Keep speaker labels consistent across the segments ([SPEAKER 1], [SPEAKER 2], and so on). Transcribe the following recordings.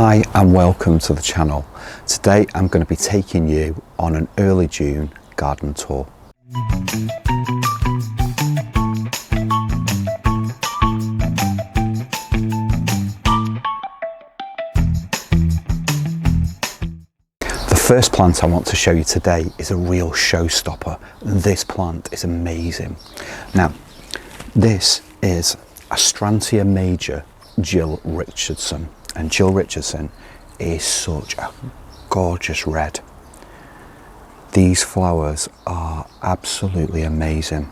[SPEAKER 1] Hi and welcome to the channel. Today I'm going to be taking you on an early June garden tour. The first plant I want to show you today is a real showstopper. This plant is amazing. Now, this is Astrantia major Jill Richardson. And Jill Richardson is such a gorgeous red. These flowers are absolutely amazing.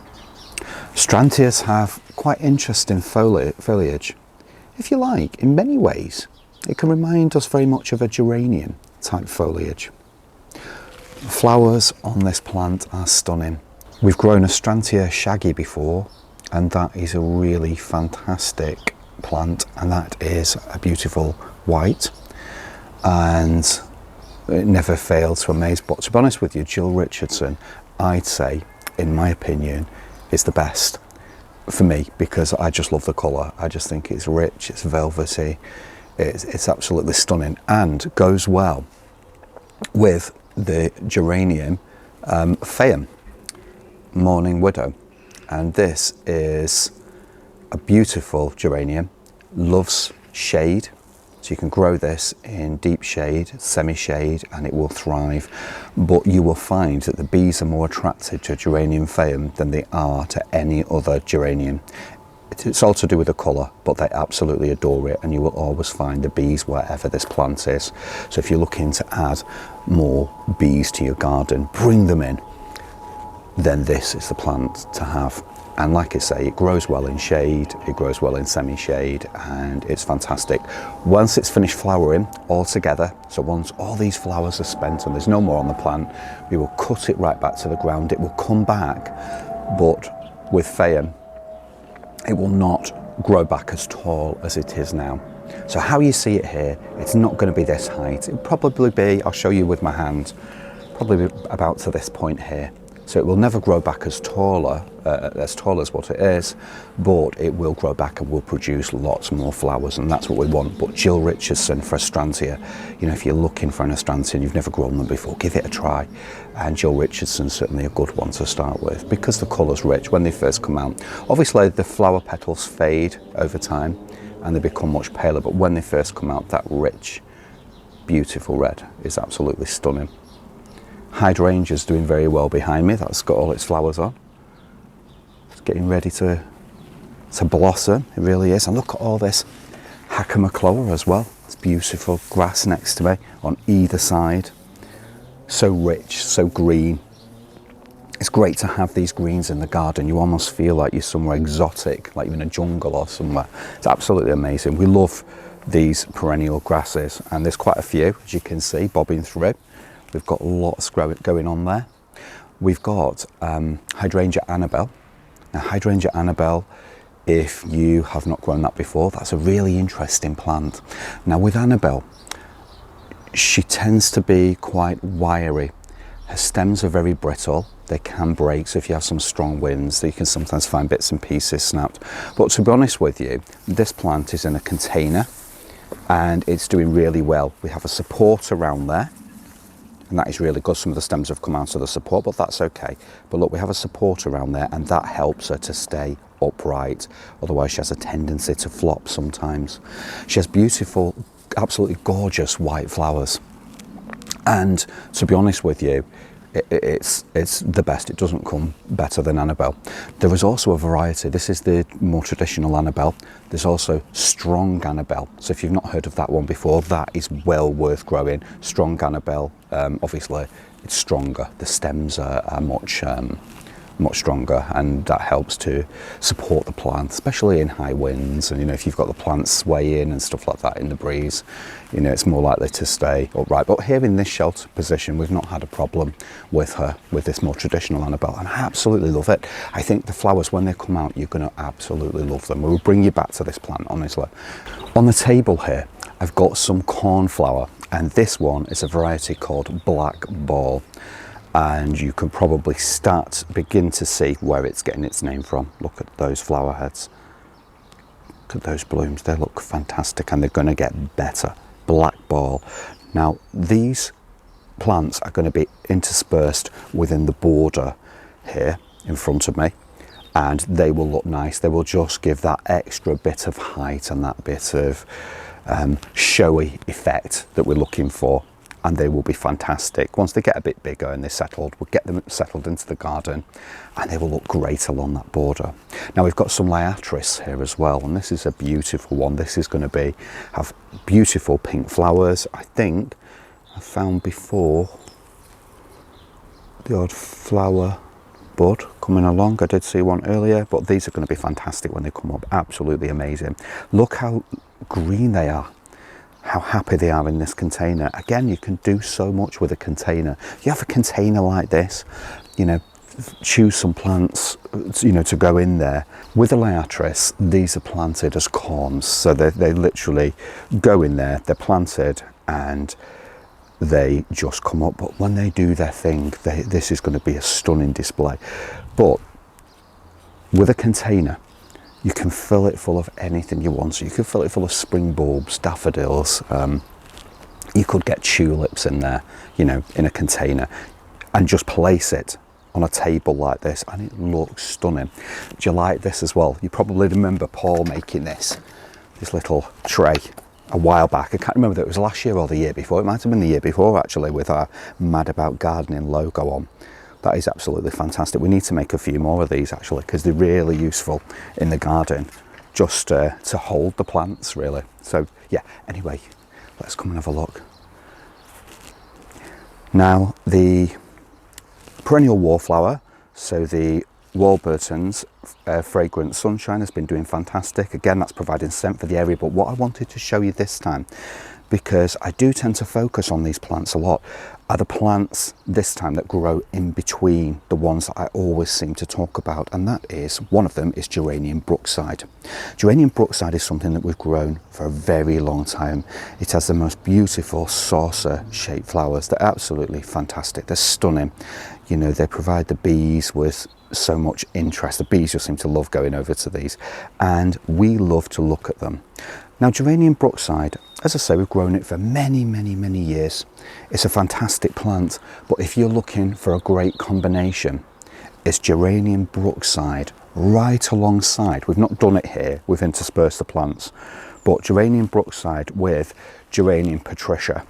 [SPEAKER 1] Astrantias have quite interesting foliage. If you like, in many ways, it can remind us very much of a geranium type foliage. The flowers on this plant are stunning. We've grown Astrantia shaggy before, and that is a really fantastic plant, and that is a beautiful white, and it never failed to amaze. But to be honest with you, Jill Richardson, I'd say, in my opinion, is the best for me, because I just love the colour. I just think it's rich, it's velvety, it's absolutely stunning, and goes well with the geranium Phaeum, Morning Widow. And this is a beautiful geranium, loves shade, so you can grow this in deep shade, semi-shade, and it will thrive. But you will find that the bees are more attracted to geranium Phaeum than they are to any other geranium. It's all to do with the colour, but they absolutely adore it, and you will always find the bees wherever this plant is. So if you're looking to add more bees to your garden, bring them in, then this is the plant to have. And like I say, it grows well in shade, it grows well in semi-shade, and it's fantastic. Once it's finished flowering all together, so once all these flowers are spent and there's no more on the plant, we will cut it right back to the ground. It will come back, but with Phaeum, it will not grow back as tall as it is now. So how you see it here, it's not going to be this height. It'll probably be, I'll show you with my hand, probably about to this point here. So it will never grow back as tall as what it is, but it will grow back and will produce lots more flowers, and that's what we want. But Jill Richardson for Astrantia, you know, if you're looking for an Astrantia and you've never grown them before, give it a try. And Jill Richardson's certainly a good one to start with, because the colour's rich when they first come out. Obviously the flower petals fade over time and they become much paler, but when they first come out, that rich, beautiful red is absolutely stunning. Hydrangea's doing very well behind me. That's got all its flowers on. It's getting ready to blossom. It really is. And look at all this Hydrangea as well. It's beautiful. Grass next to me on either side. So rich, so green. It's great to have these greens in the garden. You almost feel like you're somewhere exotic, like you're in a jungle or somewhere. It's absolutely amazing. We love these perennial grasses, and there's quite a few, as you can see, bobbing through. We've got lots going on there. We've got Hydrangea Annabelle. Now, Hydrangea Annabelle, if you have not grown that before, that's a really interesting plant. Now, with Annabelle, she tends to be quite wiry. Her stems are very brittle. They can break, so if you have some strong winds, you can sometimes find bits and pieces snapped. But to be honest with you, this plant is in a container, and it's doing really well. We have a support around there, and that is really good. Some of the stems have come out of the support, but that's okay. But look, we have a support around there, and that helps her to stay upright. Otherwise, she has a tendency to flop sometimes. She has beautiful, absolutely gorgeous white flowers. And to be honest with you, it's the best. It doesn't come better than Annabelle. There is also a variety. This is the more traditional Annabelle. There's also Strong Annabelle. So if you've not heard of that one before, that is well worth growing. Strong Annabelle, obviously it's stronger. The stems are much stronger, and that helps to support the plant, especially in high winds. And you know, if you've got the plant swaying and stuff like that in the breeze, you know, it's more likely to stay upright. But here in this shelter position, we've not had a problem with her, with this more traditional Annabelle, and I absolutely love it. I think the flowers, when they come out, you're going to absolutely love them. We'll bring you back to this plant, honestly. On the table here, I've got some cornflower, and this one is a variety called Black Ball. And you can probably begin to see where it's getting its name from. Look at those flower heads. Look at those blooms, they look fantastic, and they're going to get better black ball. Now these plants are going to be interspersed within the border here in front of me, and they will look nice. They will just give that extra bit of height and that bit of showy effect that we're looking for, and they will be fantastic. Once they get a bit bigger and they're settled, we'll get them settled into the garden and they will look great along that border. Now we've got some liatris here as well, and this is a beautiful one. This is going to have beautiful pink flowers. I think I found before the odd flower bud coming along. I did see one earlier, but these are going to be fantastic when they come up. Absolutely amazing. Look how green they are, how happy they are in this container. Again, you can do so much with a container. You have a container like this, you know, choose some plants, you know, to go in there. With the liatris, these are planted as corms, so they literally go in there, they're planted and they just come up. But when they do their thing, this is going to be a stunning display. But with a container, you can fill it full of anything you want. So you could fill it full of spring bulbs, daffodils, you could get tulips in there, you know, in a container, and just place it on a table like this and it looks stunning. Do you like this as well? You probably remember Paul making this little tray a while back. I can't remember if it was last year or the year before. It might have been the year before actually, with our Mad About Gardening logo on. That is absolutely fantastic. We need to make a few more of these actually, because they're really useful in the garden, just to hold the plants really. So yeah, anyway, let's come and have a look. Now the perennial wallflower, so the Warburton's Fragrant Sunshine, has been doing fantastic. Again, that's providing scent for the area. But what I wanted to show you this time, because I do tend to focus on these plants a lot, are the plants this time that grow in between the ones that I always seem to talk about, and that is, one of them is Geranium Brookside. Geranium Brookside is something that we've grown for a very long time. It has the most beautiful saucer shaped flowers. They're absolutely fantastic. They're stunning. You know, they provide the bees with so much interest. The bees just seem to love going over to these, and we love to look at them. Now, Geranium Brookside, as I say, we've grown it for many, many, many years. It's a fantastic plant, but if you're looking for a great combination, it's Geranium Brookside right alongside. We've not done it here, we've interspersed the plants, but Geranium Brookside with Geranium Patricia.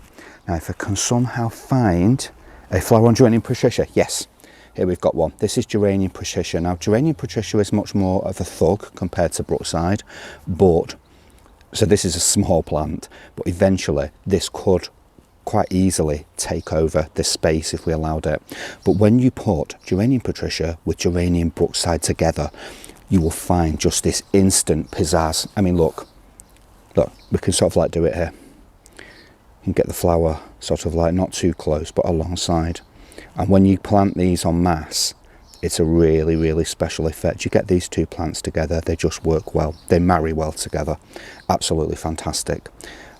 [SPEAKER 1] Now, if I can somehow find a flower on Geranium Patricia, yes, here we've got one. This is Geranium Patricia. Now, Geranium Patricia is much more of a thug compared to Brookside, but so this is a small plant, but eventually this could quite easily take over this space if we allowed it. But when you put Geranium Patricia with Geranium Brookside together, you will find just this instant pizzazz. I mean, look, we can sort of like do it here. You can get the flower sort of like not too close, but alongside. And when you plant these en masse, it's a really, really special effect. You get these two plants together, they just work well. They marry well together. Absolutely fantastic.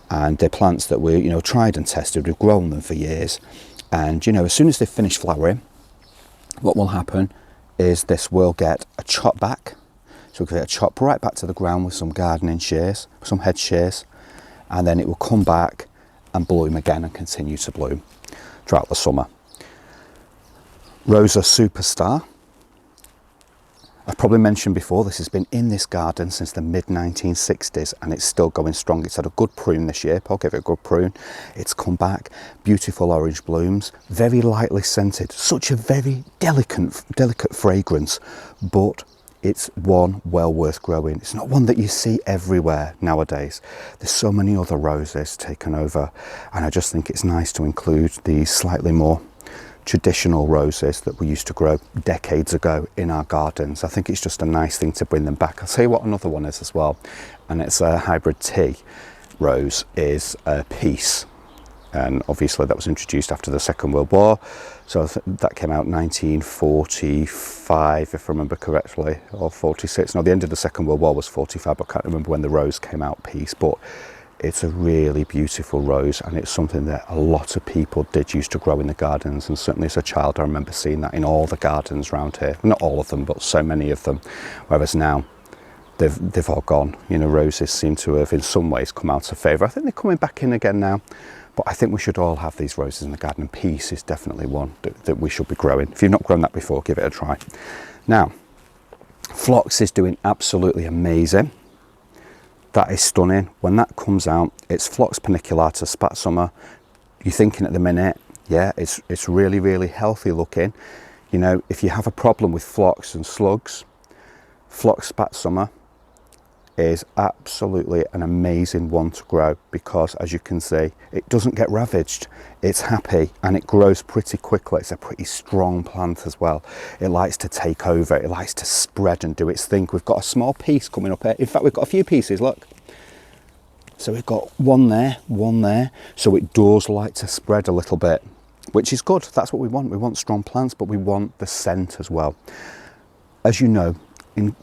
[SPEAKER 1] And they're plants that we, you know, tried and tested. We've grown them for years. And, you know, as soon as they finish flowering, what will happen is this will get a chop back. So we'll get a chop right back to the ground with some gardening shears, some head shears. And then it will come back and bloom again and continue to bloom throughout the summer. Rosa Superstar. I've probably mentioned before, this has been in this garden since the mid-1960s and it's still going strong. It's had a good prune this year. I'll give it a good prune. It's come back, beautiful orange blooms, very lightly scented, such a very delicate fragrance, but it's one well worth growing. It's not one that you see everywhere nowadays. There's so many other roses taken over, and I just think it's nice to include these slightly more traditional roses that we used to grow decades ago in our gardens. I think it's just a nice thing to bring them back. I'll tell you what another one is as well, and it's a hybrid tea rose, is Peace. And obviously that was introduced after the Second World War, so that came out 1945 if I remember correctly, or 46. No, the end of the Second World War was 45, but I can't remember when the rose came out, Peace. But it's a really beautiful rose, and it's something that a lot of people did used to grow in the gardens, and certainly as a child I remember seeing that in all the gardens around here. Not all of them, but so many of them. Whereas now they've all gone. You know, roses seem to have in some ways come out of favour. I think they're coming back in again now, but I think we should all have these roses in the garden, and peace is definitely one that we should be growing. If you've not grown that before, give it a try. Now, phlox is doing absolutely amazing. That is stunning. When that comes out, it's Phlox paniculata spatsuma. You're thinking at the minute, yeah, it's really, really healthy looking. You know, if you have a problem with phlox and slugs, Phlox spatsuma is absolutely an amazing one to grow, because as you can see, it doesn't get ravaged. It's happy and it grows pretty quickly. It's a pretty strong plant as well. It likes to take over, it likes to spread and do its thing. We've got a small piece coming up here. In fact, we've got a few pieces, look. So we've got one there. So it does like to spread a little bit, which is good. That's what we want. We want strong plants, but we want the scent as well. As you know,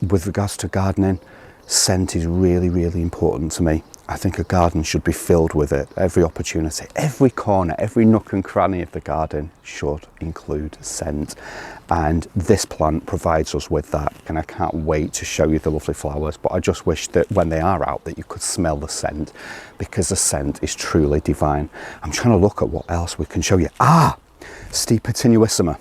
[SPEAKER 1] with regards to gardening, scent is really, really important to me. I think a garden should be filled with it. Every opportunity, every corner, every nook and cranny of the garden should include scent. And this plant provides us with that. And I can't wait to show you the lovely flowers, but I just wish that when they are out that you could smell the scent, because the scent is truly divine. I'm trying to look at what else we can show you. Stipa tenuissima.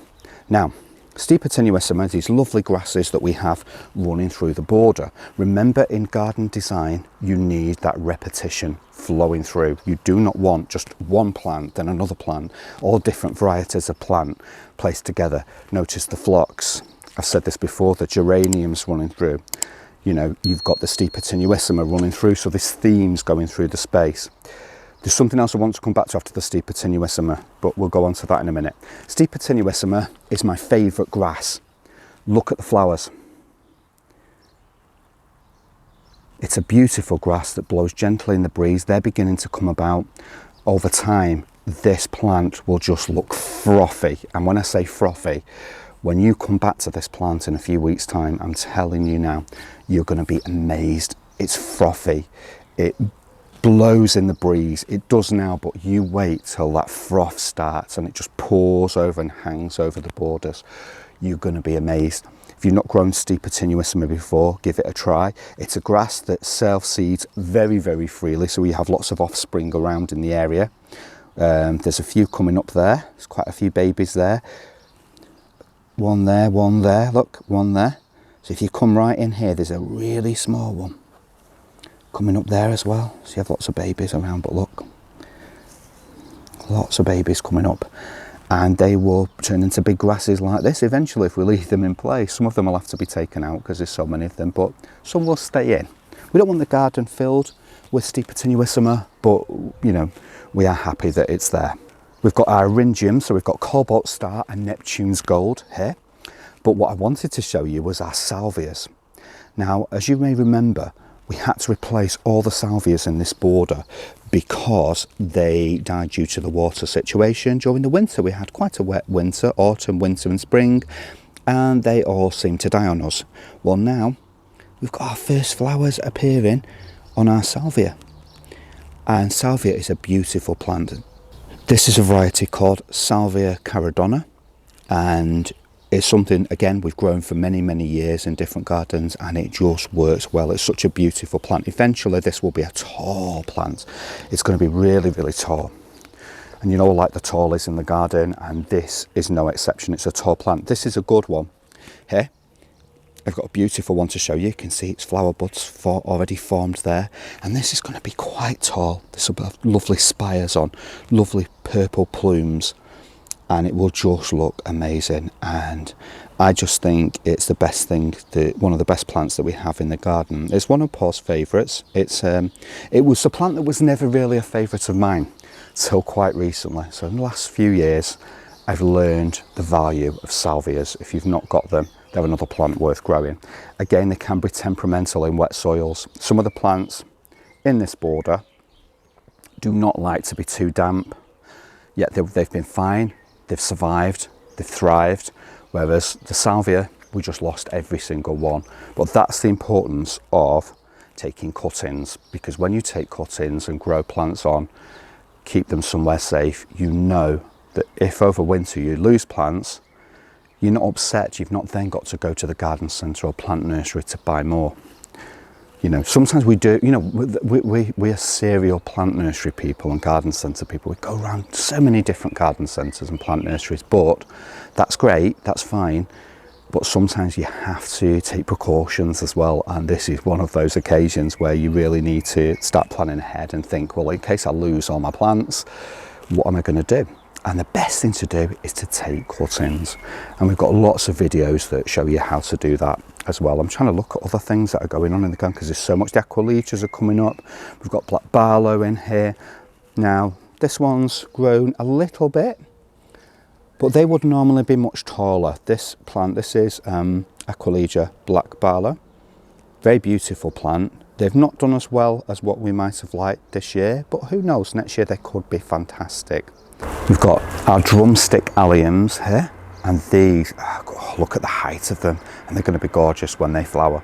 [SPEAKER 1] Now, Stipa tenuissima, these lovely grasses that we have running through the border. Remember, in garden design, you need that repetition flowing through. You do not want just one plant, then another plant, all different varieties of plant placed together. Notice the phlox. I've said this before, the geraniums running through. You know, you've got the Stipa tenuissima running through, so this theme's going through the space. There's something else I want to come back to after the Stipa tenuissima, but we'll go on to that in a minute. Stipa tenuissima is my favourite grass. Look at the flowers. It's a beautiful grass that blows gently in the breeze. They're beginning to come about. Over time, this plant will just look frothy. And when I say frothy, when you come back to this plant in a few weeks' time, I'm telling you now, you're going to be amazed. It's frothy. It blows in the breeze. It does now, but you wait till that froth starts and it just pours over and hangs over the borders. You're going to be amazed. If you've not grown Stipa tenuissima before, give it a try. It's a grass that self-seeds very, very freely, so we have lots of offspring around in the area. There's a few coming up there. There's quite a few babies there. One there, look, one there. So if you come right in here, there's a really small one coming up there as well. So you have lots of babies around, but look, lots of babies coming up, and they will turn into big grasses like this eventually if we leave them in place. Some of them will have to be taken out because there's so many of them, but some will stay in. We don't want the garden filled with Stipa tenuissima, but you know, we are happy that it's there. We've got our Hydrangea, so we've got Cobalt Star and Neptune's Gold here, but what I wanted to show you was our Salvias. Now, as you may remember, we had to replace all the salvias in this border because they died due to the water situation. During the winter, we had quite a wet winter, autumn, winter and spring, and they all seemed to die on us. Well, now we've got our first flowers appearing on our salvia, and salvia is a beautiful plant. This is a variety called Salvia caradonna, and it's something, again, we've grown for many, many years in different gardens, and it just works well. It's such a beautiful plant. Eventually, this will be a tall plant. It's going to be really, really tall. And you know, like the tallies in the garden, and this is no exception. It's a tall plant. This is a good one. Here, I've got a beautiful one to show you. You can see its flower buds already formed there. And this is going to be quite tall. This will have lovely spires on, lovely purple plumes, and it will just look amazing. And I just think it's the best thing, one of the best plants that we have in the garden. It's one of Paul's favourites. It was a plant that was never really a favourite of mine till quite recently. So in the last few years, I've learned the value of salvias. If you've not got them, they're another plant worth growing. Again, they can be temperamental in wet soils. Some of the plants in this border do not like to be too damp, yet they've been fine. They've survived, they've thrived, whereas the salvia, we just lost every single one. But that's the importance of taking cuttings, because when you take cuttings and grow plants on, keep them somewhere safe, you know that if over winter you lose plants, you're not upset. You've not then got to go to the garden centre or plant nursery to buy more. You know, sometimes we do, you know, we are serial plant nursery people and garden centre people. We go around so many different garden centres and plant nurseries, but that's great, that's fine. But sometimes you have to take precautions as well. And this is one of those occasions where you really need to start planning ahead and think, well, in case I lose all my plants, what am I going to do? And the best thing to do is to take cuttings. And we've got lots of videos that show you how to do that as well. I'm trying to look at other things that are going on in the garden because there's so much. The Aqualichas are coming up. We've got Black Barlow in here. Now, this one's grown a little bit, but they would normally be much taller. This plant, this is Aqualichia Black Barlow. Very beautiful plant. They've not done as well as what we might have liked this year, but who knows, next year they could be fantastic. We've got our drumstick alliums here, and these, oh, look at the height of them, and they're going to be gorgeous when they flower.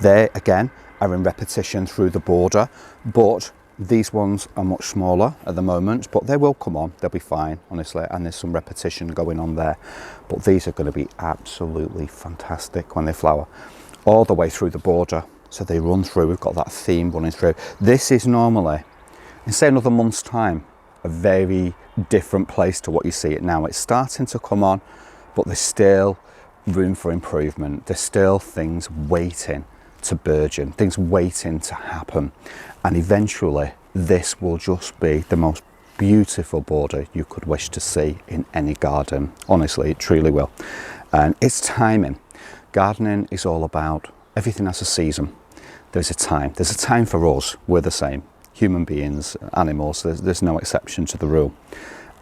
[SPEAKER 1] They, again, are in repetition through the border, but these ones are much smaller at the moment, but they will come on, they'll be fine, honestly, and there's some repetition going on there. But these are going to be absolutely fantastic when they flower, all the way through the border. So they run through, we've got that theme running through. This is normally, in say another month's time, a very different place to what you see it now. It's starting to come on, but there's still room for improvement. There's still things waiting to burgeon, things waiting to happen. And eventually this will just be the most beautiful border you could wish to see in any garden. Honestly, it truly will. And it's timing. Gardening is all about, everything has a season. There's a time for us. We're the same, human beings, animals, there's no exception to the rule.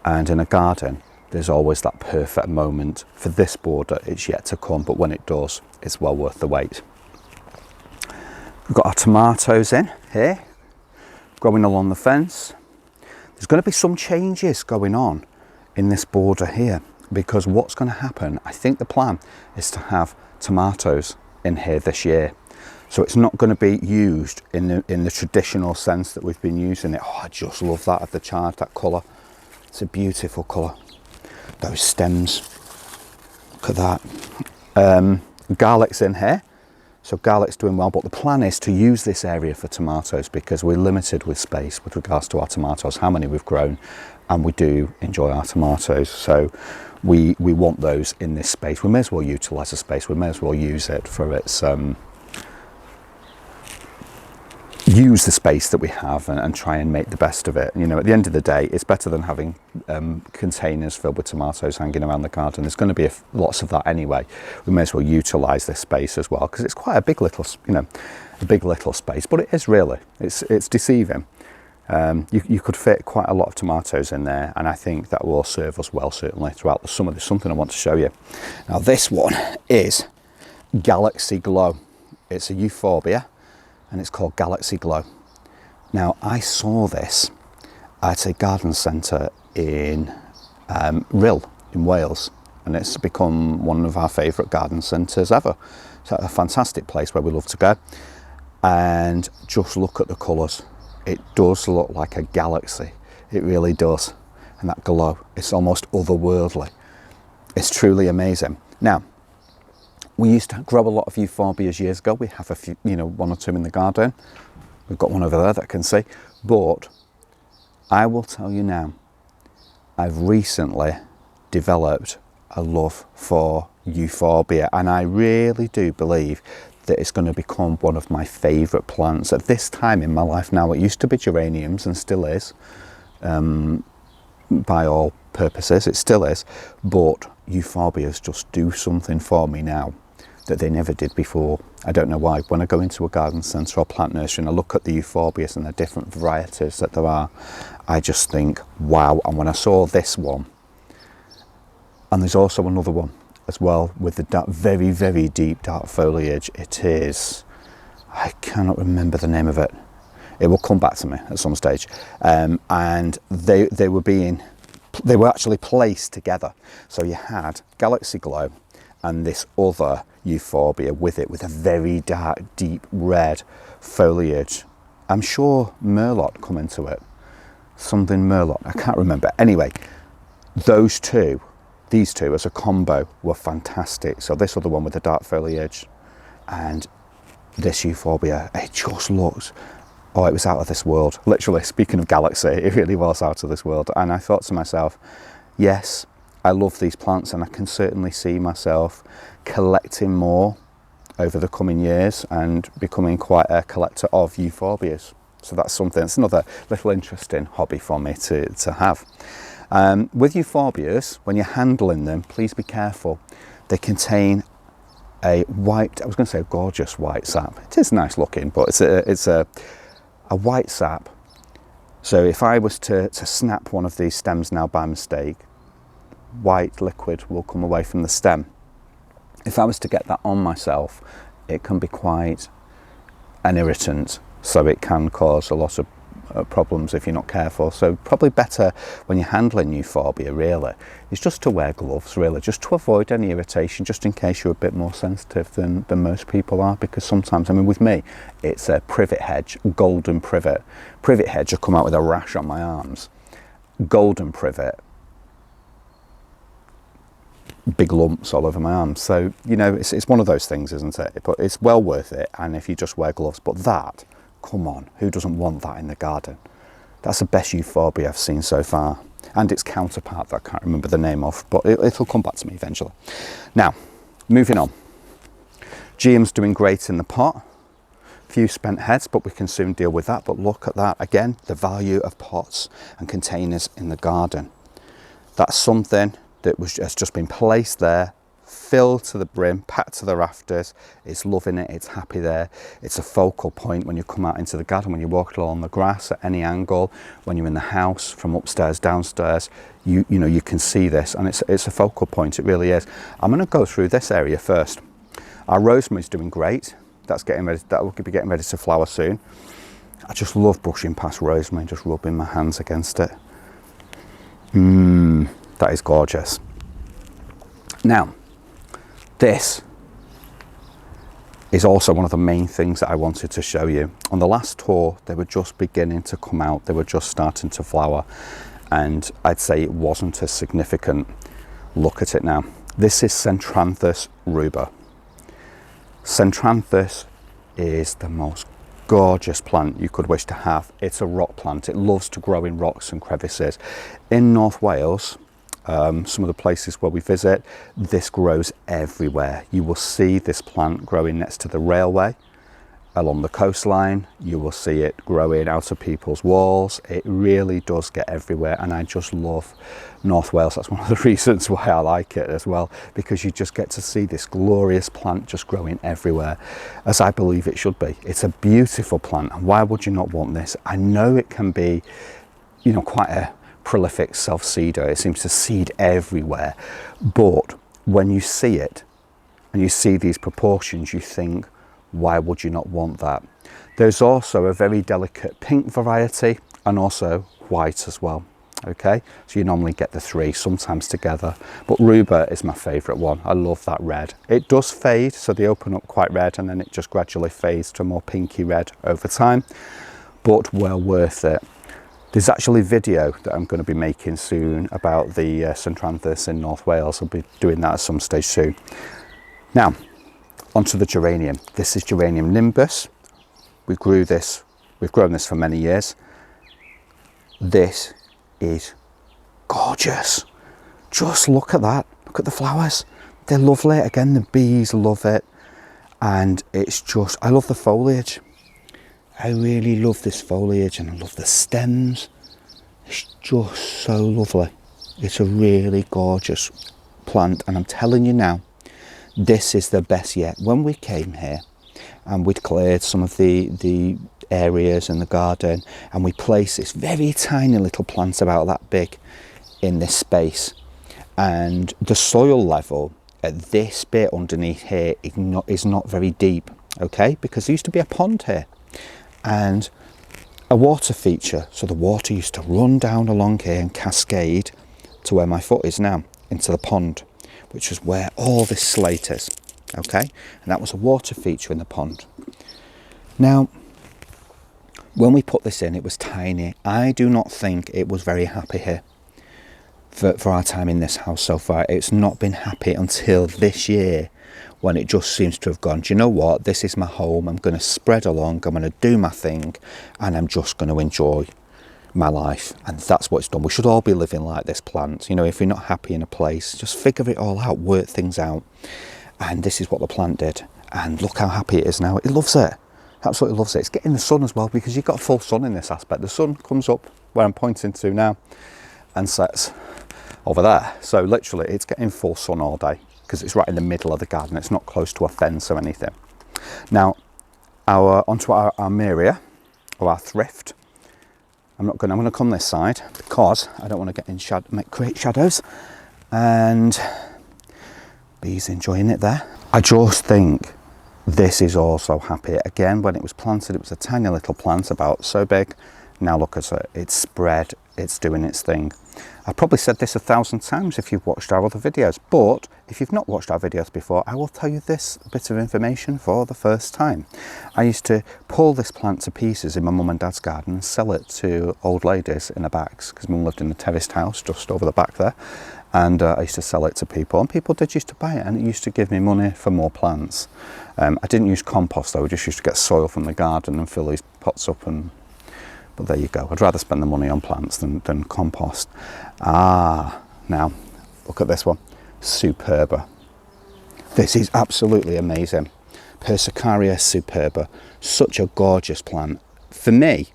[SPEAKER 1] And in a garden, there's always that perfect moment. For this border, it's yet to come, but when it does, it's well worth the wait. We've got our tomatoes in here, growing along the fence. There's going to be some changes going on in this border here, because what's going to happen, I think the plan is to have tomatoes in here this year. So it's not going to be used in the traditional sense that we've been using it. Oh, I just love that of the charge, that colour. It's a beautiful colour. Those stems, look at that. Garlic's in here. So garlic's doing well, but the plan is to use this area for tomatoes because we're limited with space with regards to our tomatoes, how many we've grown, and we do enjoy our tomatoes. So we want those in this space. We may as well utilise the space. We may as well use it for its use the space that we have and try and make the best of it. You know, at the end of the day, it's better than having containers filled with tomatoes hanging around the garden. There's going to be lots of that anyway. We may as well utilise this space as well because it's quite a big little, you know, a big little space. But it is really, it's deceiving. You could fit quite a lot of tomatoes in there, and I think that will serve us well certainly throughout the summer. There's something I want to show you. Now this one is Galaxy Glow. It's a Euphorbia, and it's called Galaxy Glow. Now I saw this at a garden centre in Rhyl in Wales, and it's become one of our favourite garden centres ever. It's a fantastic place where we love to go, and just look at the colours. It does look like a galaxy, it really does, and that glow, it's almost otherworldly. It's truly amazing. Now, we used to grow a lot of euphorbias years ago. We have a few, you know, one or two in the garden. We've got one over there that I can see. But I will tell you now, I've recently developed a love for euphorbia, and I really do believe that it's going to become one of my favourite plants at this time in my life now. It used to be geraniums and still is, by all purposes, it still is, but euphorbias just do something for me now that they never did before. I don't know why. When I go into a garden centre or plant nursery and I look at the euphorbias and the different varieties that there are, I just think, wow. And when I saw this one, and there's also another one as well with the dark, very, very deep dark foliage. It is, I cannot remember the name of it. It will come back to me at some stage. And they were actually placed together. So you had Galaxy Glow and this other Euphorbia with it, with a very dark, deep red foliage. I'm sure Merlot come into it. Something Merlot, I can't remember. Anyway, these two as a combo were fantastic. So this other one with the dark foliage, and this Euphorbia. It just looks, oh, it was out of this world. Literally, speaking of galaxy, it really was out of this world. And I thought to myself, yes, I love these plants, and I can certainly see myself collecting more over the coming years and becoming quite a collector of Euphorbias. So that's something, it's another little interesting hobby for me to have. With Euphorbias, when you're handling them, please be careful. They contain a white, I was going to say a gorgeous white sap. It is nice looking, but it's a white sap. So if I was to snap one of these stems now by mistake, white liquid will come away from the stem. If I was to get that on myself, it can be quite an irritant, so it can cause a lot of problems if you're not careful. So probably better when you're handling Euphorbia, really, is just to wear gloves, really, just to avoid any irritation, just in case you're a bit more sensitive than most people are. Because sometimes, I mean, with me, it's a privet hedge, golden privet hedge. I come out with a rash on my arms. Golden privet, big lumps all over my arms. So, you know, it's one of those things, isn't it? But it's well worth it, and if you just wear gloves. But that, come on, who doesn't want that in the garden? That's the best Euphorbia I've seen so far, and its counterpart that I can't remember the name of, but it'll come back to me eventually. Now, moving on. Geum's doing great in the pot. Few spent heads, but we can soon deal with that. But look at that again, the value of pots and containers in the garden. That's something that has just been placed there, filled to the brim, packed to the rafters. It's loving it, it's happy there. It's a focal point when you come out into the garden, when you walk along the grass at any angle, when you're in the house, from upstairs, downstairs, you know, you can see this, and it's a focal point, it really is. I'm going to go through this area first. Our rosemary's doing great. That's getting ready, that will be getting ready to flower soon. I just love brushing past rosemary, just rubbing my hands against it. That is gorgeous. Now, this is also one of the main things that I wanted to show you. On the last tour, they were just beginning to come out. They were just starting to flower, and I'd say it wasn't as significant. Look at it now. This is Centranthus ruber. Centranthus is the most gorgeous plant you could wish to have. It's a rock plant. It loves to grow in rocks and crevices. In North Wales, some of the places where we visit, this grows everywhere. You will see this plant growing next to the railway, along the coastline. You will see it growing out of people's walls. It really does get everywhere, and I just love North Wales. That's one of the reasons why I like it as well, because you just get to see this glorious plant just growing everywhere, as I believe it should be. It's a beautiful plant, and why would you not want this? I know it can be, you know, quite a prolific self-seeder. It seems to seed everywhere, but when you see it and you see these proportions, you think, why would you not want that? There's also a very delicate pink variety, and also white as well. Okay, so you normally get the three, sometimes together, but ruber is my favorite one. I love that red. It does fade, so they open up quite red, and then it just gradually fades to a more pinky red over time, but well worth it. There's actually a video that I'm going to be making soon about the Centranthus in North Wales. I'll be doing that at some stage soon. Now, onto the geranium. This is Geranium nimbus. We've grown this for many years. This is gorgeous. Just look at that. Look at the flowers. They're lovely. Again, the bees love it. And it's just, I love the foliage. I really love this foliage, and I love the stems. It's just so lovely. It's a really gorgeous plant, and I'm telling you now, this is the best yet. When we came here and we'd cleared some of the areas in the garden, and we placed this very tiny little plant about that big in this space, and the soil level at this bit underneath here is not very deep, okay, because there used to be a pond here and a water feature, so the water used to run down along here and cascade to where my foot is now, into the pond, which is where all this slate is, okay, and that was a water feature in the pond. Now, when we put this in, it was tiny. I do not think it was very happy here. for our time in this house so far. It's not been happy until this year, when it just seems to have gone, do you know what, this is my home, I'm going to spread along, I'm going to do my thing, and I'm just going to enjoy my life. And that's what it's done. We should all be living like this plant. You know, if you're not happy in a place, just figure it all out, work things out. And this is what the plant did, and look how happy it is now. It loves it, absolutely loves it. It's getting the sun as well, because you've got full sun in this aspect. The sun comes up where I'm pointing to now and sets over there, so literally it's getting full sun all day, because it's right in the middle of the garden. It's not close to a fence or anything. Now, onto our Armeria, or our Thrift. I'm going to come this side, because I don't want to get in create shadows, and bees enjoying it there. I just think this is also happy. Again, when it was planted, it was a tiny little plant, about so big. Now look at it, it's spread, it's doing its thing. I've probably said this 1,000 times if you've watched our other videos, but if you've not watched our videos before, I will tell you this bit of information for the first time. I used to pull this plant to pieces in my mum and dad's garden and sell it to old ladies in the backs, because mum lived in a terraced house just over the back there, and I used to sell it to people, and people did used to buy it, and it used to give me money for more plants. I didn't use compost though, I just used to get soil from the garden and fill these pots up, and but there you go. I'd rather spend the money on plants than compost. Now look at this one, superba. This is absolutely amazing. Persicaria superba, such a gorgeous plant. For me,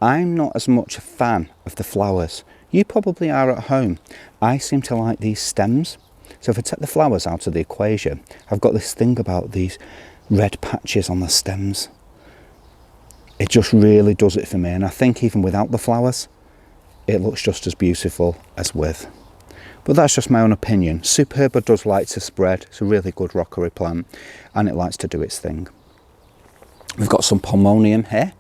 [SPEAKER 1] I'm not as much a fan of the flowers. You probably are at home. I seem to like these stems. So if I take the flowers out of the equation, I've got this thing about these red patches on the stems. It just really does it for me, and I think even without the flowers, it looks just as beautiful as with. But that's just my own opinion. Superba does like to spread. It's a really good rockery plant, and it likes to do its thing. We've got some pomonium here.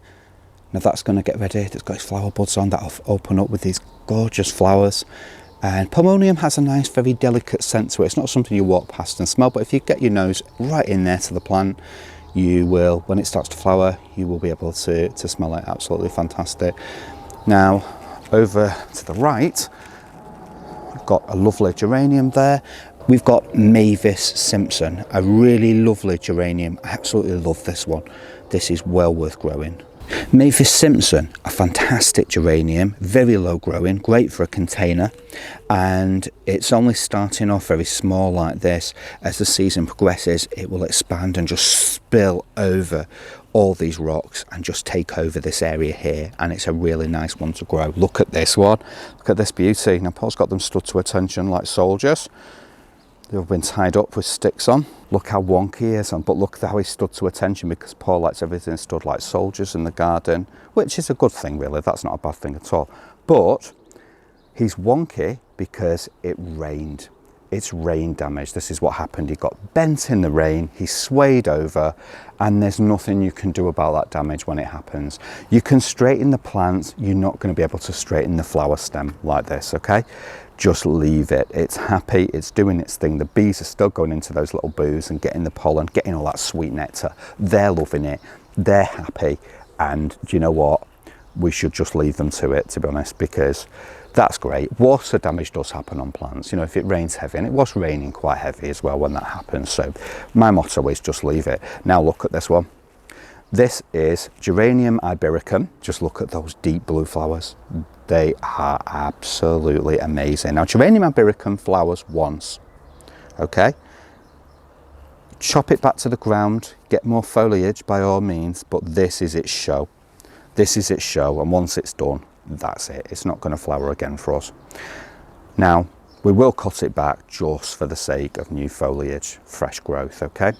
[SPEAKER 1] Now that's going to get ready. It's got its flower buds on. That'll open up with these gorgeous flowers. And pomonium has a nice, very delicate scent to it. It's not something you walk past and smell, but if you get your nose right in there to the plant, you will, when it starts to flower, you will be able to smell it. Absolutely fantastic. Now, over to the right, we've got a lovely geranium there. We've got Mavis Simpson, a really lovely geranium. I absolutely love this one. This is well worth growing. Mavis Simpson, a fantastic geranium, very low growing, great for a container, and it's only starting off very small like this. As the season progresses, it will expand and just spill over all these rocks and just take over this area here, and it's a really nice one to grow. Look at this one, look at this beauty. Now Paul's got them stood to attention like soldiers. They've been tied up with sticks on. Look how wonky he is, but look how he stood to attention, because Paul likes everything stood like soldiers in the garden, which is a good thing really, that's not a bad thing at all. But he's wonky because it rained. It's rain damage. This is what happened. He got bent in the rain, he swayed over, and there's nothing you can do about that damage when it happens. You can straighten the plants, you're not going to be able to straighten the flower stem like this, okay? Just leave it. It's happy, it's doing its thing. The bees are still going into those little booths and getting the pollen, getting all that sweet nectar. They're loving it, they're happy, and do you know what? We should just leave them to it, to be honest, because that's great. Water damage does happen on plants, you know, if it rains heavy, and it was raining quite heavy as well when that happens, so my motto is just leave it. Now look at this one. This is Geranium ibericum. Just look at those deep blue flowers. They are absolutely amazing. Now Geranium ibericum flowers once, okay? Chop it back to the ground, get more foliage by all means, but this is its show. This is its show, and once it's done, that's it. It's not going to flower again for us. Now, we will cut it back just for the sake of new foliage, fresh growth, okay?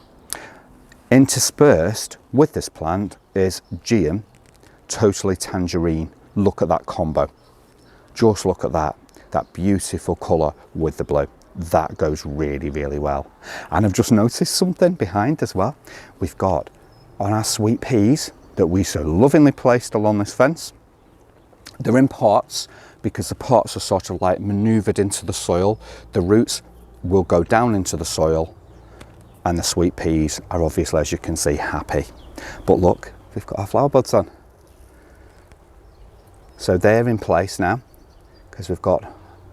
[SPEAKER 1] Interspersed with this plant is Geum, totally tangerine. Look at that combo. Just look at that beautiful colour with the blue. That goes really, really well. And I've just noticed something behind as well. We've got on our sweet peas that we so lovingly placed along this fence. They're in pots because the pots are sort of like manoeuvred into the soil. The roots will go down into the soil, and the sweet peas are obviously, as you can see, happy. But look, we've got our flower buds on. So they're in place now because we've got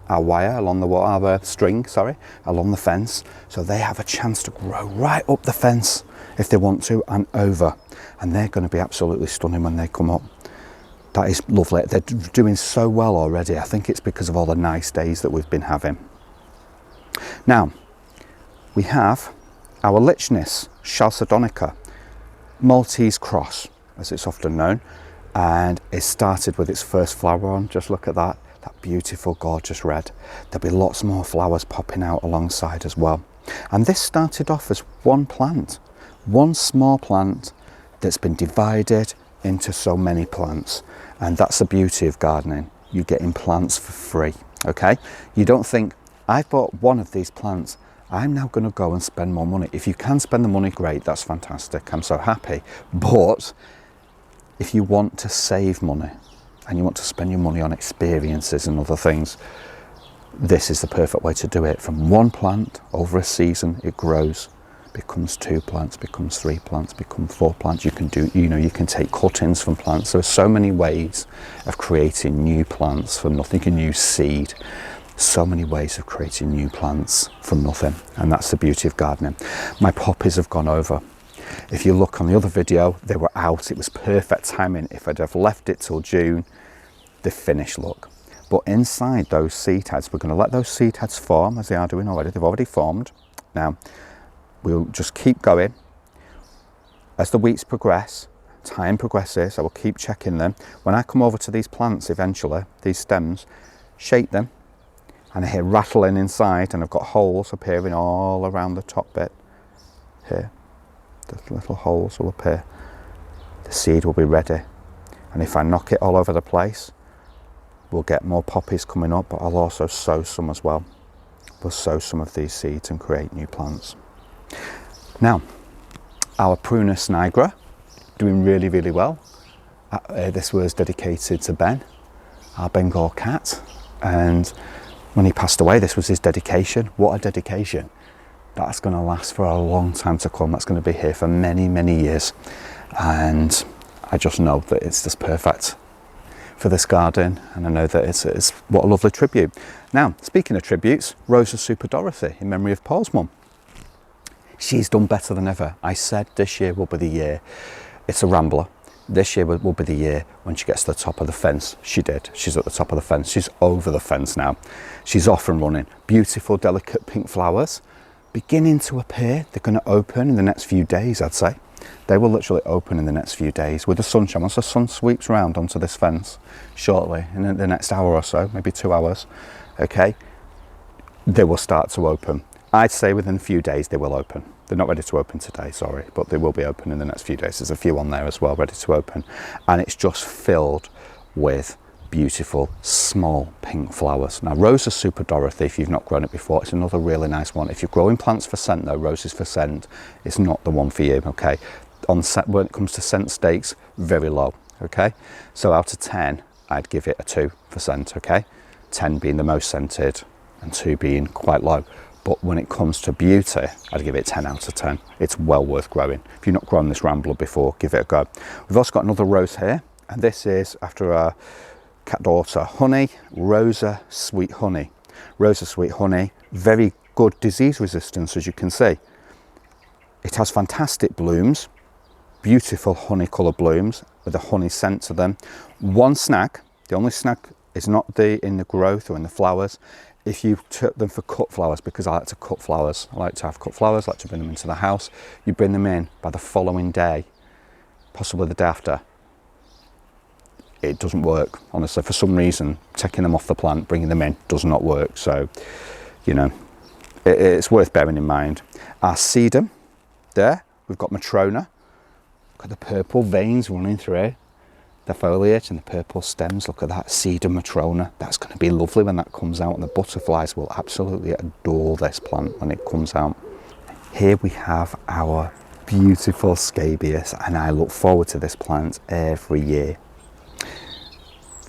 [SPEAKER 1] our wire along the our string, sorry, along the fence, so they have a chance to grow right up the fence if they want to and over, and they're going to be absolutely stunning when they come up. That is lovely. They're doing so well already. I think it's because of all the nice days that we've been having. Now we have our Lichnis Chalcedonica Maltese cross, as it's often known, and it started with its first flower on. Just look at that beautiful gorgeous red. There'll be lots more flowers popping out alongside as well. And this started off as one plant, one small plant that's been divided into so many plants. And that's the beauty of gardening. You're getting plants for free, okay? You don't think, I've bought one of these plants, I'm now going to go and spend more money. If you can spend the money, great, that's fantastic, I'm so happy. But if you want to save money and you want to spend your money on experiences and other things, this is the perfect way to do it. From one plant, over a season, it grows, becomes 2 plants, becomes 3 plants, becomes 4 plants. You can do, you can take cuttings from plants. There are so many ways of creating new plants from nothing. You can use seed. So many ways of creating new plants from nothing, and that's the beauty of gardening. My poppies have gone over. If you look on the other video, they were out. It was perfect timing. If I'd have left it till June, they're finished, look. But inside those seed heads, we're going to let those seed heads form as they are doing already. They've already formed. Now we'll just keep going as the weeks progress, time progresses. I will keep checking them. When I come over to these plants eventually, these stems, shake them, and I hear rattling inside, and I've got holes appearing all around the top bit here. The little holes will appear. The seed will be ready, and if I knock it all over the place, we'll get more poppies coming up, but I'll also sow some as well. We'll sow some of these seeds and create new plants. Now, our Prunus nigra, doing really, really well. This was dedicated to Ben, our Bengal cat, and when he passed away, this was his dedication. What a dedication. That's going to last for a long time to come. That's going to be here for many, many years. And I just know that it's just perfect for this garden. And I know that it's what a lovely tribute. Now, speaking of tributes, Rosa Super Dorothy, in memory of Paul's mum. She's done better than ever. I said this year will be the year. It's a rambler. This year will be the year when she gets to the top of the fence. She did. She's at the top of the fence. She's over the fence now. She's off and running. Beautiful, delicate pink flowers beginning to appear. They're going to open in the next few days, I'd say. They will literally open in the next few days with the sunshine. Once the sun sweeps round onto this fence shortly, in the next hour or so, maybe 2 hours, okay, they will start to open. I'd say within a few days they will open. They're not ready to open today, sorry, but they will be open in the next few days. There's a few on there as well ready to open, and it's just filled with beautiful small pink flowers. Now, Rosa Super Dorothy, if you've not grown it before, it's another really nice one. If you're growing plants for scent though, roses for scent, it's not the one for you, okay? When it comes to scent stakes, very low, okay? So out of 10, I'd give it a 2 for scent, okay? 10 being the most scented and 2 being quite low. But when it comes to beauty, I'd give it 10 out of 10. It's well worth growing. If you've not grown this rambler before, give it a go. We've also got another rose here, and this is after our cat daughter, Honey, Rosa Sweet Honey. Rosa Sweet Honey, very good disease resistance, as you can see. It has fantastic blooms, beautiful honey colour blooms with a honey scent to them. One snag, the only snag is not in the growth or in the flowers. If you took them for cut flowers, because I like to cut flowers, I like to have cut flowers, I like to bring them into the house, you bring them in by the following day, possibly the day after, it doesn't work, honestly. For some reason, taking them off the plant, bringing them in, does not work. So, you know, it's worth bearing in mind. Our sedum, there, we've got Matrona. Look at the purple veins running through the foliage and the purple stems. Look at that, sedum Matrona. That's going to be lovely when that comes out, and the butterflies will absolutely adore this plant when it comes out. Here we have our beautiful Scabious, and I look forward to this plant every year.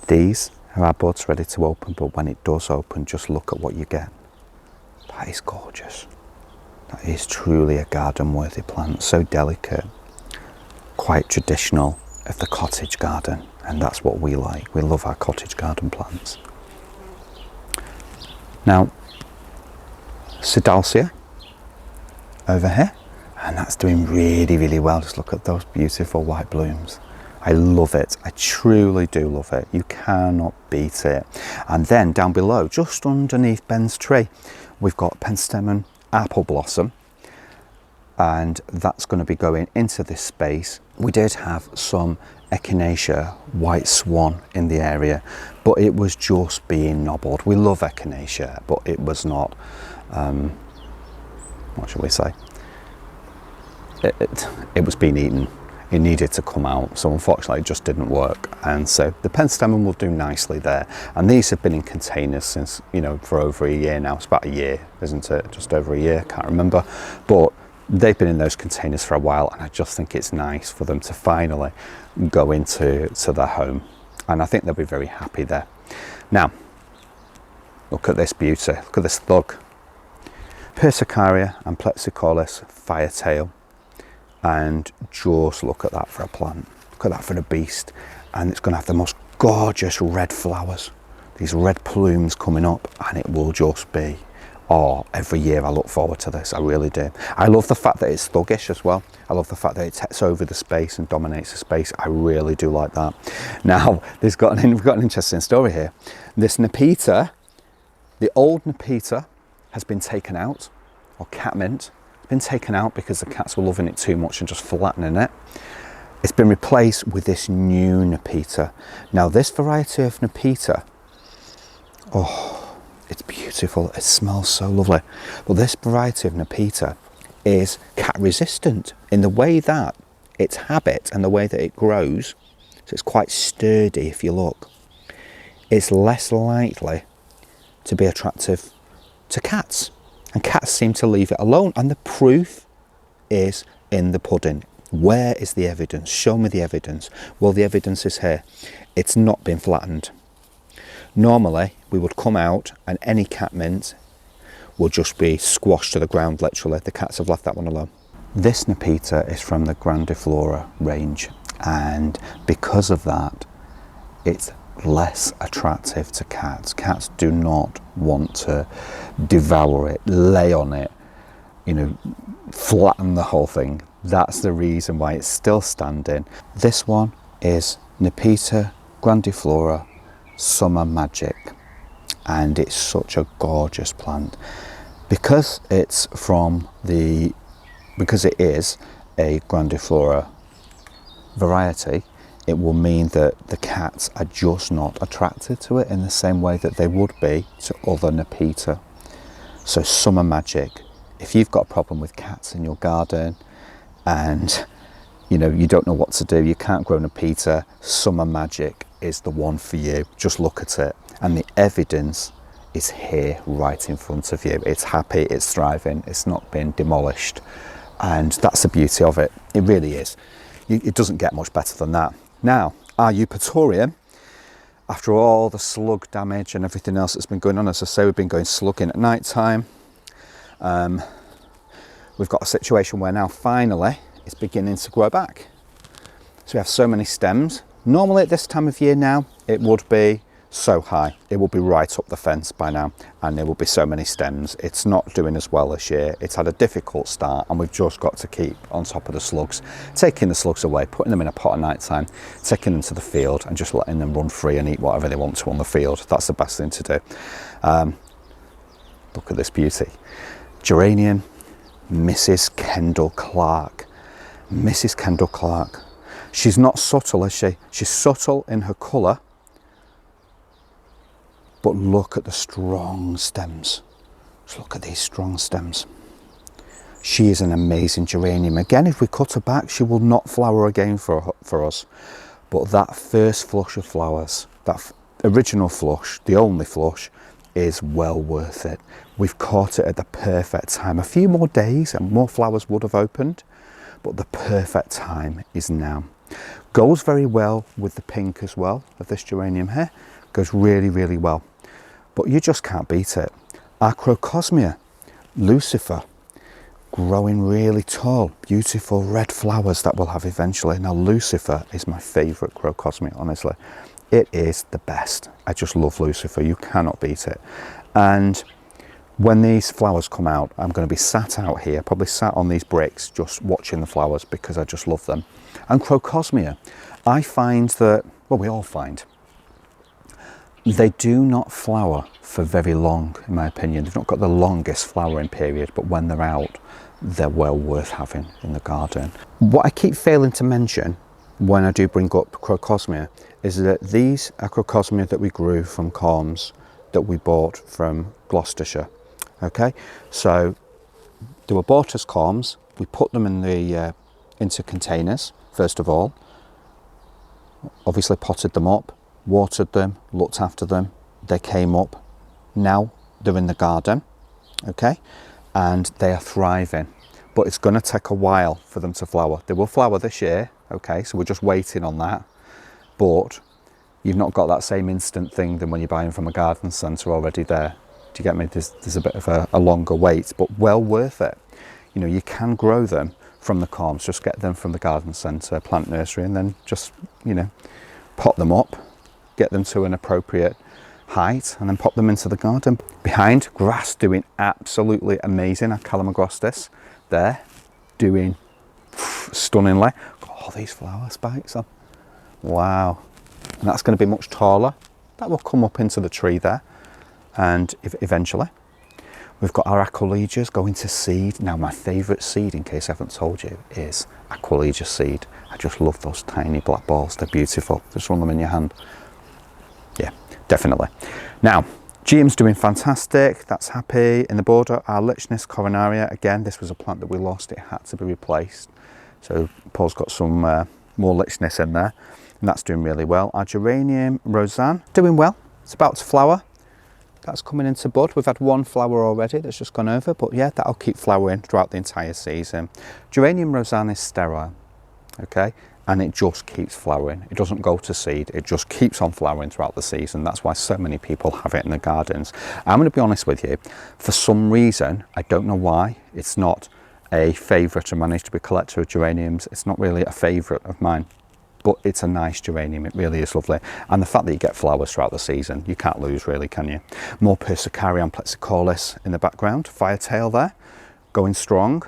[SPEAKER 1] These are our buds ready to open, but when it does open, just look at what you get. That is gorgeous. That is truly a garden worthy plant, so delicate, quite traditional of the cottage garden, and that's what we like. We love our cottage garden plants. Now, Sedalcia over here, and that's doing really well. Just look at those beautiful white blooms. I love it. I truly do love it. You cannot beat it. And then down below, just underneath Ben's tree, we've got Penstemon apple blossom, and that's going to be going into this space. We did have some Echinacea white swan in the area, but it was just being nobbled. We love Echinacea, but it was not, what shall we say? It was being eaten. It needed to come out, so unfortunately it just didn't work. And so the Penstemon will do nicely there. And these have been in containers since, you know, for over a year now. It's about a year, isn't it? Just over a year, can't remember. But they've been in those containers for a while, and I just think it's nice for them to finally go into their home. And I think they'll be very happy there. Now, look at this beauty. Look at this Slug. Persicaria and Plexicolis firetail. And just look at that for a plant. Look at that for a beast. And it's going to have the most gorgeous red flowers. These red plumes coming up, and it will just be, oh, every year I look forward to this. I really do. I love the fact that it's sluggish as well. I love the fact that it takes over the space and dominates the space. I really do like that. Now, we've got an interesting story here. This nepeta, the old nepeta, has been taken out, or catmint. Been taken out because the cats were loving it too much and just flattening it. It's been replaced with this new nepeta. Now, this variety of nepeta, oh, it's beautiful. It smells so lovely. But this variety of nepeta is cat resistant in the way that its habit and the way that it grows. So it's quite sturdy. If you look, it's less likely to be attractive to cats. And cats seem to leave it alone. And the proof is in the pudding. Where is the evidence? Show me the evidence. Well, the evidence is here. It's not been flattened. Normally, we would come out and any catmint will just be squashed to the ground, literally. The cats have left that one alone. This nepeta is from the Grandiflora range. And because of that, it's less attractive to cats. Cats do not want to devour it, lay on it, you know, flatten the whole thing. That's the reason why it's still standing. This one is Nepeta Grandiflora Summer Magic, and it's such a gorgeous plant because it is a Grandiflora variety. It will mean that the cats are just not attracted to it in the same way that they would be to other nepeta. So Summer Magic, if you've got a problem with cats in your garden and you know you don't know what to do, you can't grow nepeta, Summer Magic is the one for you. Just look at it, and the evidence is here right in front of you. It's happy, it's thriving, it's not been demolished, and that's the beauty of it. It really is. It doesn't get much better than that. Now, our Eupatorium, after all the slug damage and everything else that's been going on, as I say, we've been going slugging at night time. We've got a situation where now finally it's beginning to grow back. So we have so many stems. Normally at this time of year now, it would be so high. It will be right up the fence by now, and there will be so many stems. It's not doing as well this year. It's had a difficult start, and we've just got to keep on top of the slugs, taking the slugs away, putting them in a pot at night time, taking them to the field and just letting them run free and eat whatever they want to on the field. That's the best thing to do. Look at this beauty. Geranium, Mrs. Kendall Clark. Mrs. Kendall Clark. She's not subtle, is she? She's subtle in her colour, but look at the strong stems. Just look at these strong stems. She is an amazing geranium. Again, if we cut her back, she will not flower again for us. But that first flush of flowers, that original flush, the only flush, is well worth it. We've caught it at the perfect time. A few more days and more flowers would have opened, but the perfect time is now. Goes very well with the pink as well of this geranium here. Goes really, really well. But you just can't beat it. Our Crocosmia, lucifer, growing really tall, beautiful red flowers that we'll have eventually. Now, lucifer is my favourite Crocosmia, honestly. It is the best. I just love lucifer. You cannot beat it. And When these flowers come out, I'm going to be sat out here, probably sat on these bricks, just watching the flowers because I just love them. And Crocosmia, I find that, well, we all find, they do not flower for very long, in my opinion. They've not got the longest flowering period, but when they're out, they're well worth having in the garden. What I keep failing to mention when I do bring up Crocosmia is that these are Crocosmia that we grew from corms that we bought from Gloucestershire. Okay, so they were bought as corms. We put them in the into containers first of all, obviously potted them up, watered them, looked after them. They came up. Now they're in the garden, okay, and they are thriving, but it's going to take a while for them to flower. They will flower this year, okay, so we're just waiting on that, but you've not got that same instant thing than when you're buying from a garden centre already there. Do you get me? There's a bit of a longer wait, but well worth it. You know, you can grow them from the corms, just get them from the garden centre, plant nursery, and then just, you know, pot them up, get them to an appropriate height, and then pop them into the garden. Behind, grass doing absolutely amazing. Our Calamagrostis there, doing stunningly. Got all these flower spikes on. Wow. And that's going to be much taller. That will come up into the tree there. And eventually, we've got our Aquilegias going to seed. Now, my favourite seed, in case I haven't told you, is Aquilegia seed. I just love those tiny black balls. They're beautiful. Just run them in your hand. Yeah, definitely. Now, GM's doing fantastic. That's happy. In the border, our Lichnus coronaria. Again, this was a plant that we lost. It had to be replaced. So Paul's got some more Lichnus in there. And that's doing really well. Our Geranium Roseanne, doing well. It's about to flower. That's coming into bud. We've had one flower already that's just gone over, but yeah, that'll keep flowering throughout the entire season. Geranium Roseanne is sterile, okay? And it just keeps flowering. It doesn't go to seed. It just keeps on flowering throughout the season. That's why so many people have it in the gardens. I'm going to be honest with you. For some reason, I don't know why, it's not a favourite. I managed to be a collector of geraniums. It's not really a favourite of mine. But it's a nice geranium, it really is lovely. And the fact that you get flowers throughout the season, you can't lose really, can you? More Persicaria plexicolis in the background, firetail there, going strong.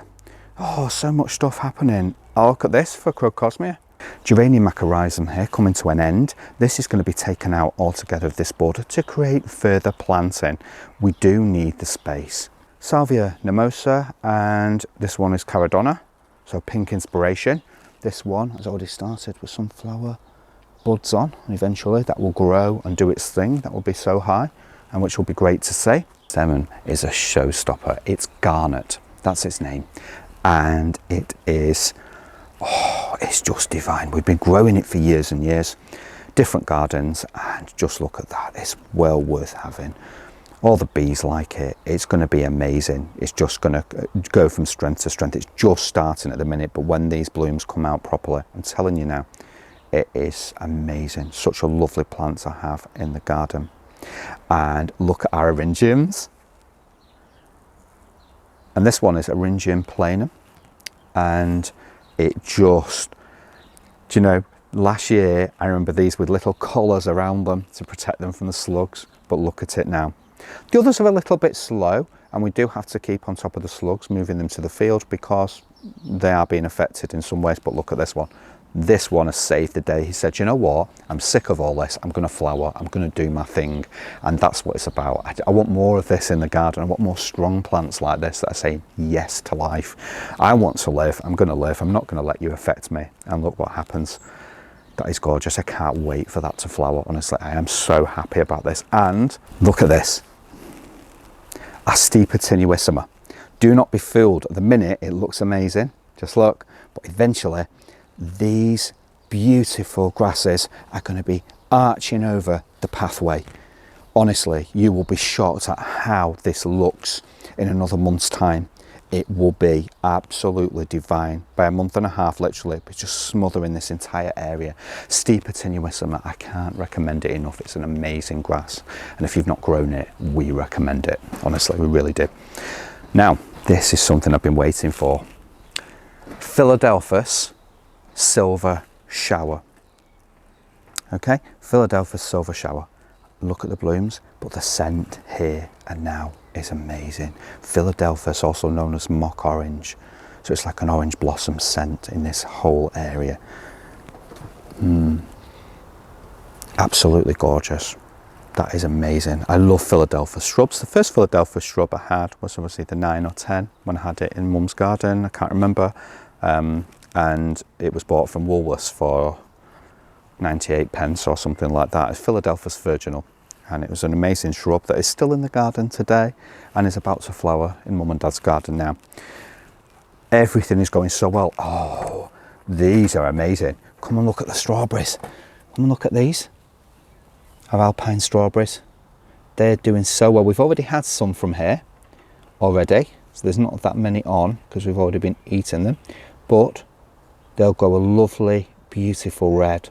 [SPEAKER 1] Oh, so much stuff happening. Oh, look at this for Crocosmia. Geranium mycorrhizum here coming to an end. This is going to be taken out altogether of this border to create further planting. We do need the space. Salvia nemosa, and this one is caradonna, so pink inspiration. This one has already started with some flower buds on, and eventually that will grow and do its thing. That will be so high, and which will be great to see. Lemon is a showstopper. It's Garnet, that's its name, and it is, oh, it's just divine. We've been growing it for years and years, different gardens, and just look at that. It's well worth having. All the bees like it. It's going to be amazing. It's just going to go from strength to strength. It's just starting at the minute, but when these blooms come out properly, I'm telling you now, it is amazing. Such a lovely plant to have in the garden. And look at our Hydrangea. And this one is Hydrangea planum. And it just, do you know, last year I remember these with little collars around them to protect them from the slugs, but look at it now. The others are a little bit slow, and we do have to keep on top of the slugs, moving them to the field because they are being affected in some ways. But look at this one. This one has saved the day. He said, you know what, I'm sick of all this. I'm going to flower. I'm going to do my thing. And that's what it's about. I want more of this in the garden. I want more strong plants like this that are saying yes to life. I want to live. I'm going to live. I'm not going to let you affect me. And look what happens. That is gorgeous. I can't wait for that to flower. Honestly, I am so happy about this. And look at this. Astipa tenuissima. Do not be fooled. At the minute, it looks amazing. Just look. But eventually, these beautiful grasses are going to be arching over the pathway. Honestly, you will be shocked at how this looks in another month's time. It will be absolutely divine. By a month and a half, literally, it's just smothering this entire area. Astipa tenuissima, I can't recommend it enough. It's an amazing grass. And if you've not grown it, we recommend it. Honestly, we really do. Now, this is something I've been waiting for. Philadelphus silver shower. Okay, Philadelphus silver shower. Look at the blooms, but the scent here and now. is amazing. Philadelphus, also known as mock orange. So it's like an orange blossom scent in this whole area. Absolutely gorgeous. That is amazing. I love Philadelphus shrubs. The first Philadelphus shrub I had was obviously the 9 or 10 when I had it in Mum's garden. I can't remember. And it was bought from Woolworths for 98 pence or something like that. It's Philadelphus virginal. And it was an amazing shrub that is still in the garden today and is about to flower in Mum and Dad's garden now. Everything is going so well. Oh, these are amazing. Come and look at the strawberries. Come and look at these. Our alpine strawberries. They're doing so well. We've already had some from here already. So there's not that many on because we've already been eating them. But they'll go a lovely, beautiful red.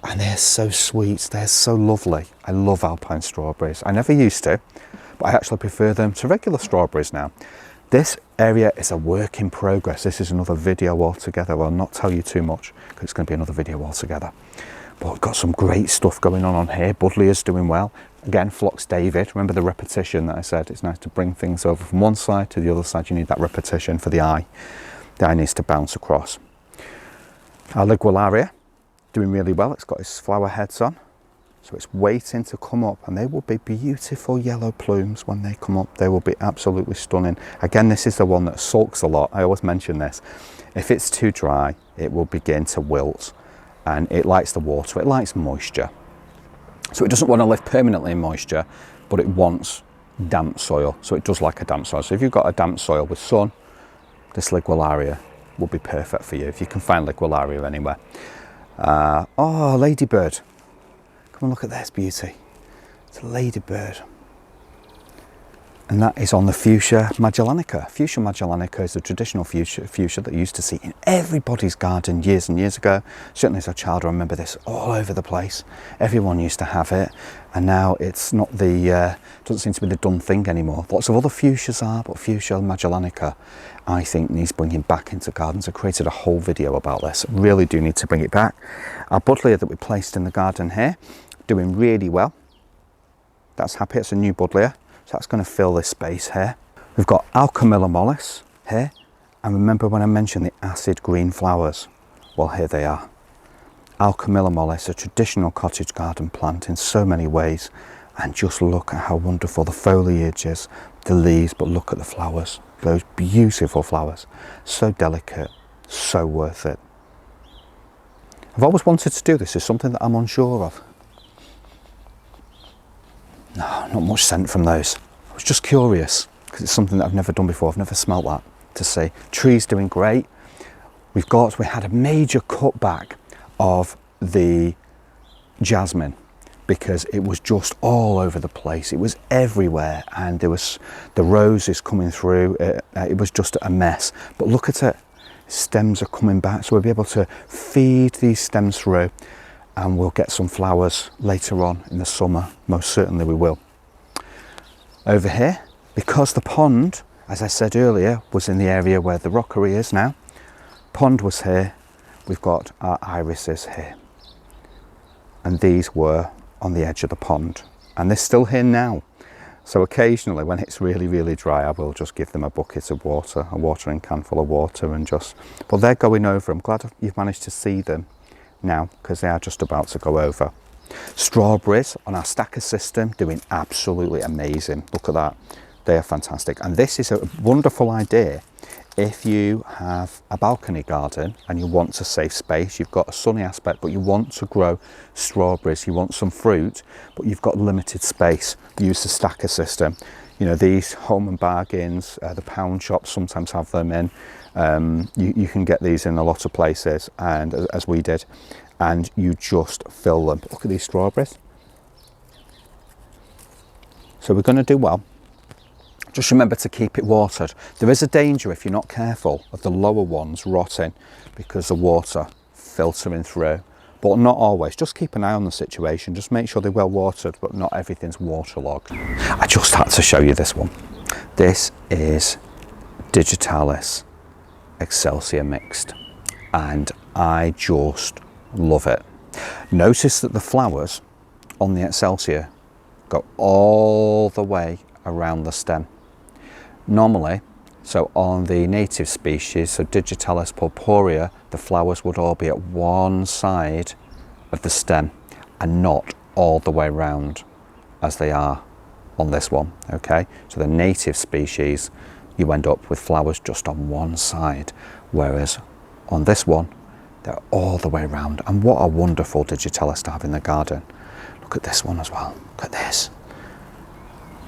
[SPEAKER 1] And they're so sweet, they're so lovely. I love alpine strawberries. I never used to, but I actually prefer them to regular strawberries now. This area is a work in progress. This is another video altogether. I'll not tell you too much because it's going to be another video altogether. But we've got some great stuff going on here. Buddleia's doing well. Again, Phlox David. Remember the repetition that I said? It's nice to bring things over from one side to the other side. You need that repetition for the eye. The eye needs to bounce across. Our Ligualaria. Doing really well. It's got its flower heads on, so it's waiting to come up, and they will be beautiful yellow plumes when they come up. They will be absolutely stunning. Again, this is the one that sulks a lot. I always mention this. If it's too dry, it will begin to wilt, and it likes the water, it likes moisture. So it doesn't want to live permanently in moisture, but it wants damp soil. So it does like a damp soil. So if you've got a damp soil with sun, this Ligualaria will be perfect for you, if you can find Ligualaria anywhere. Oh, ladybird. Come and look at this beauty. It's a ladybird. And that is on the Fuchsia Magellanica. Fuchsia Magellanica is the traditional fuchsia that you used to see in everybody's garden years and years ago. Certainly as a child, I remember this all over the place. Everyone used to have it. And now it's not the, doesn't seem to be the done thing anymore. Lots of other fuchsias are, but Fuchsia Magellanica, I think, needs bringing back into gardens. I created a whole video about this. Really do need to bring it back. Our Buddleia that we placed in the garden here, doing really well. That's happy. It's a new Buddleia. So that's going to fill this space here. We've got Alchemilla mollis here. And remember when I mentioned the acid green flowers? Well, here they are. Alchemilla mollis, a traditional cottage garden plant in so many ways. And just look at how wonderful the foliage is, the leaves, but look at the flowers. Those beautiful flowers. So delicate, so worth it. I've always wanted to do this. It's something that I'm unsure of. No, not much scent from those. I was just curious because it's something that I've never done before. I've never smelt that to see. Trees doing great. We had a major cutback of the jasmine because it was just all over the place. It was everywhere, and there was the roses coming through. It was just a mess. But look at it. Stems are coming back, so we'll be able to feed these stems through. And we'll get some flowers later on in the summer, most certainly we will. Over here, because the pond, as I said earlier, was in the area where the rockery is now, pond was here, we've got our irises here. And these were on the edge of the pond, and they're still here now. So occasionally when it's really, really dry, I will just give them a bucket of water, a watering can full of water, and just, but they're going over. I'm glad you've managed to see them now because they are just about to go over. Strawberries on our stacker system doing absolutely amazing. Look at that, they are fantastic. And this is a wonderful idea if you have a balcony garden and you want to save space. You've got a sunny aspect, but you want to grow strawberries, you want some fruit, but you've got limited space. Use the stacker system. You know, these home and bargains, the pound shops sometimes have them in. You can get these in a lot of places, and as we did, and you just fill them. Look at these strawberries. So we're going to do well. Just remember to keep it watered. There is a danger, if you're not careful, of the lower ones rotting because the water filtering through, but not always. Just keep an eye on the situation. Just make sure they're well watered, but not everything's waterlogged. I just had to show you this one. This is Digitalis Excelsior mixed, and I just love it. Notice that the flowers on the Excelsior go all the way around the stem. Normally, so on the native species, so Digitalis purpurea, the flowers would all be at one side of the stem and not all the way round as they are on this one, okay? So the native species, you end up with flowers just on one side, whereas on this one, they're all the way around. And what a wonderful Digitalis to have in the garden. Look at this one as well, look at this.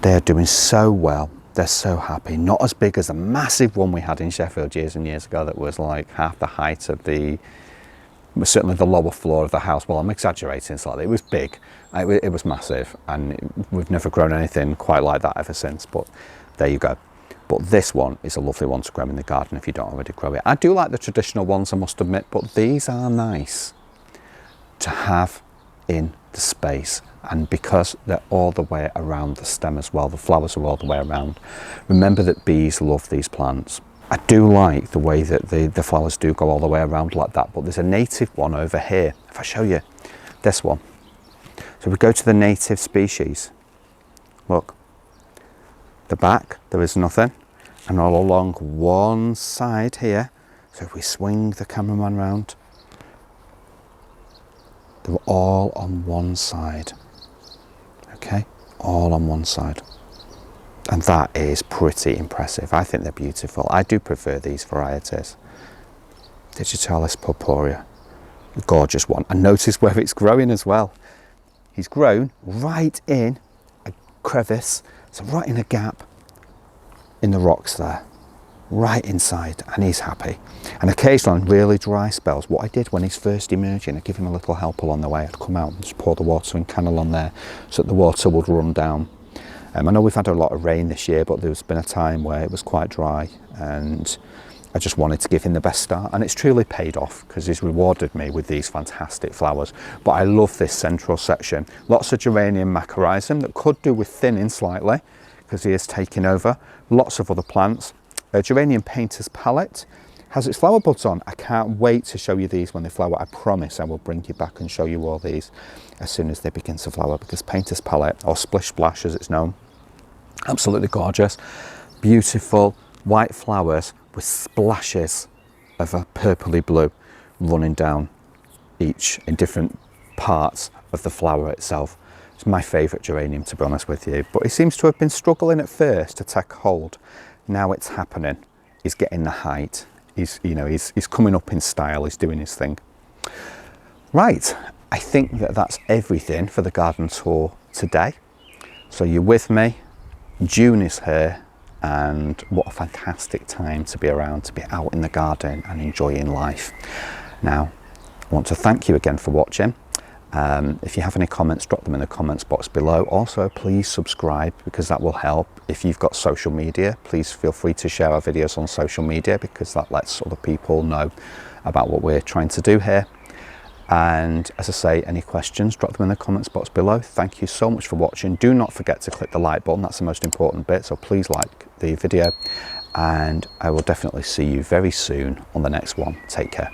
[SPEAKER 1] They're doing so well. They're so happy. Not as big as the massive one we had in Sheffield years and years ago that was like half the height of certainly the lower floor of the house. Well, I'm exaggerating slightly. It was big. It was massive, and we've never grown anything quite like that ever since. But there you go. But this one is a lovely one to grow in the garden if you don't already grow it. I do like the traditional ones, I must admit, but these are nice to have in the space. And because they're all the way around the stem as well, the flowers are all the way around. Remember that bees love these plants. I do like the way that the flowers do go all the way around like that, but there's a native one over here. If I show you this one. So we go to the native species. Look, the back, there is nothing. And all along one side here, so if we swing the cameraman round, they're all on one side. Okay, all on one side. And that is pretty impressive. I think they're beautiful. I do prefer these varieties. Digitalis purpurea, a gorgeous one. And notice where it's growing as well. He's grown right in a crevice, so right in a gap in the rocks there, right inside, and he's happy. And occasionally on really dry spells, what I did when he's first emerging, I'd give him a little help along the way. I'd come out and just pour the watering can along there so that the water would run down. I know we've had a lot of rain this year, but there's been a time where it was quite dry, and I just wanted to give him the best start, and it's truly paid off because he's rewarded me with these fantastic flowers. But I love this central section. Lots of Geranium macrorrhizum that could do with thinning slightly because he is taking over. Lots of other plants. Geranium painter's palette has its flower buds on. I can't wait to show you these when they flower. I promise I will bring you back and show you all these as soon as they begin to flower, because painter's palette, or splish splash as it's known, absolutely gorgeous. Beautiful white flowers with splashes of a purpley blue running down each in different parts of the flower itself. It's my favourite geranium, to be honest with you, but he seems to have been struggling at first to take hold. Now it's happening. He's getting the height. He's coming up in style. He's doing his thing. Right, I think that's everything for the garden tour today. So you're with me. June is here, and what a fantastic time to be around, to be out in the garden and enjoying life. Now, I want to thank you again for watching. If you have any comments, drop them in the comments box below. Also, please subscribe, because that will help. If you've got social media, please feel free to share our videos on social media, because that lets other people know about what we're trying to do here. And as I say, any questions, drop them in the comments box below. Thank you so much for watching. Do not forget to click the like button. That's the most important bit. So please like the video, and I will definitely see you very soon on the next one. Take care.